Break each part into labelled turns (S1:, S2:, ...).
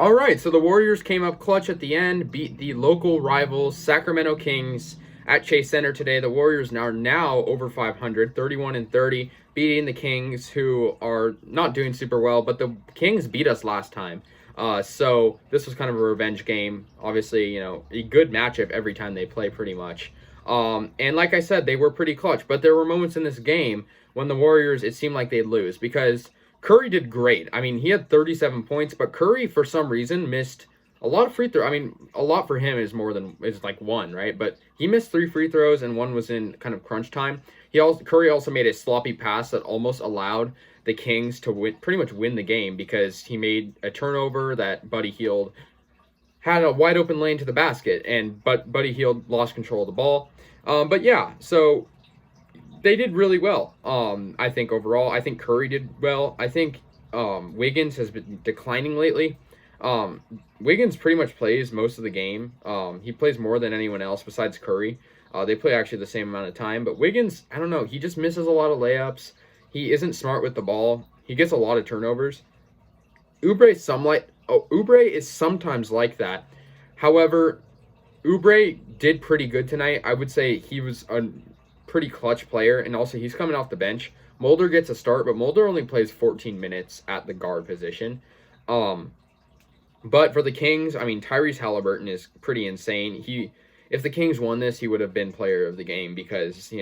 S1: All right, so the Warriors came up clutch at the end, beat the local rivals Sacramento Kings at Chase Center today. The Warriors are now over 500, 31-30, beating the Kings, who are not doing super well, but the Kings beat us last time. So this was kind of a revenge game. Obviously, a good matchup every time they play pretty much. And like I said, they were pretty clutch, but there were moments in this game when the Warriors, it seemed like they'd lose because Curry did great. I mean, he had 37 points, but Curry, for some reason, missed a lot of free throws. I mean, a lot for him is like one, right? But he missed 3 free throws, and one was in kind of crunch time. Curry also made a sloppy pass that almost allowed the Kings to pretty much win the game because he made a turnover that Buddy Hield had a wide open lane to the basket, but Buddy Hield lost control of the ball. But yeah, so they did really well. I think overall, I think Curry did well. I think Wiggins has been declining lately. Wiggins pretty much plays most of the game. He plays more than anyone else besides Curry. They play actually the same amount of time. But Wiggins, I don't know. He just misses a lot of layups. He isn't smart with the ball. He gets a lot of turnovers. Oubre is sometimes like that. However, Oubre did pretty good tonight. I would say he was a pretty clutch player, and also he's coming off the bench. Mulder gets a start, but Mulder only plays 14 minutes at the guard position. But for the Kings, I mean, Tyrese Halliburton is pretty insane. If the Kings won this, he would have been player of the game because,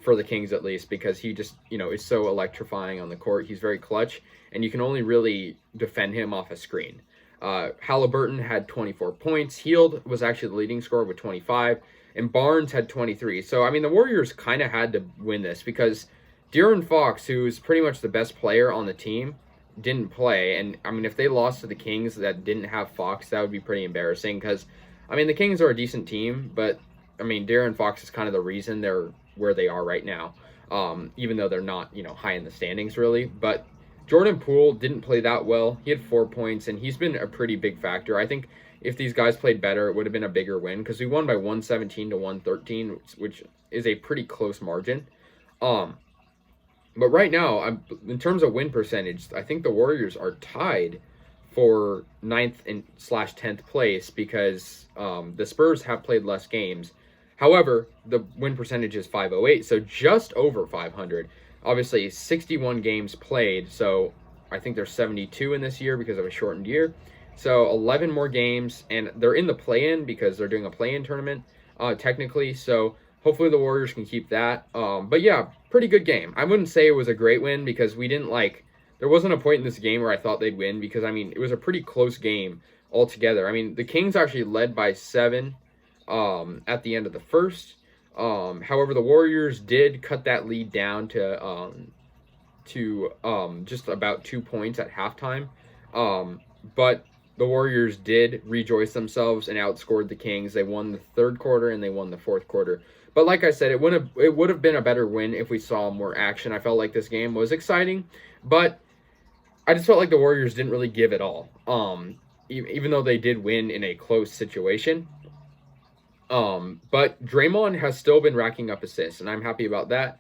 S1: for the Kings at least, because he just, is so electrifying on the court. He's very clutch, and you can only really defend him off a screen. Halliburton had 24 points. Hield was actually the leading scorer with 25, and Barnes had 23. So, I mean, the Warriors kind of had to win this because De'Aaron Fox, who's pretty much the best player on the team, didn't play. And, I mean, if they lost to the Kings that didn't have Fox, that would be pretty embarrassing because, I mean, the Kings are a decent team, but, I mean, De'Aaron Fox is kind of the reason they're where they are right now, even though they're not, high in the standings really. But Jordan Poole didn't play that well. He had 4 points, and he's been a pretty big factor. I think if these guys played better, it would have been a bigger win because we won by 117 to 113, which is a pretty close margin. But right now, in terms of win percentage, I think the Warriors are tied for 9th and /10th place because the Spurs have played less games. However, the win percentage is 508, so just over 500. Obviously, 61 games played, so I think there's 72 in this year because of a shortened year. So 11 more games, and they're in the play-in because they're doing a play-in tournament, technically. So hopefully the Warriors can keep that. But yeah, pretty good game. I wouldn't say it was a great win because there wasn't a point in this game where I thought they'd win because, I mean, it was a pretty close game altogether. I mean, the Kings actually led by 7 at the end of the first. However, the Warriors did cut that lead down to just about 2 points at halftime. But the Warriors did rejoice themselves and outscored the Kings. They won the third quarter and they won the fourth quarter. But like I said, it would have been a better win if we saw more action. I felt like this game was exciting, but I just felt like the Warriors didn't really give it all. Even though they did win in a close situation. But Draymond has still been racking up assists, and I'm happy about that.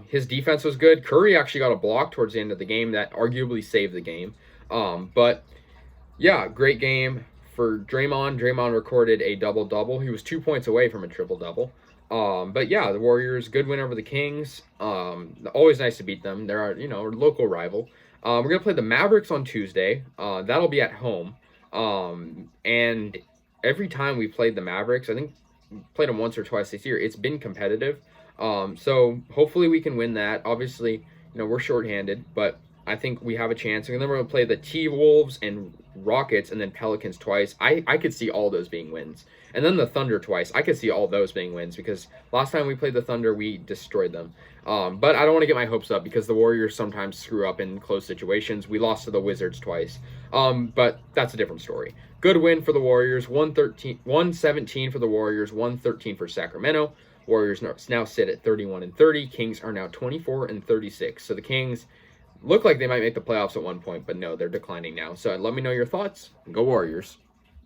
S1: His defense was good. Curry actually got a block towards the end of the game that arguably saved the game. But yeah, great game for Draymond. Draymond recorded a double-double. He was 2 points away from a triple-double. But yeah, the Warriors, good win over the Kings. Always nice to beat them. They're our local rival. We're going to play the Mavericks on Tuesday. That'll be at home. And every time we played the Mavericks, I think we played them once or twice this year, it's been competitive. So hopefully we can win that. Obviously, we're shorthanded, but I think we have a chance. And then we're going to play the T-Wolves and Rockets and then Pelicans twice. I could see all those being wins. And then the Thunder twice. I could see all those being wins because last time we played the Thunder, we destroyed them. But I don't want to get my hopes up because the Warriors sometimes screw up in close situations. We lost to the Wizards twice. But that's a different story. Good win for the Warriors. 117 for the Warriors, 113 for Sacramento. Warriors now sit at 31-30. Kings are now 24-36. So the Kings look like they might make the playoffs at one point, but no, they're declining now. So let me know your thoughts. Go Warriors.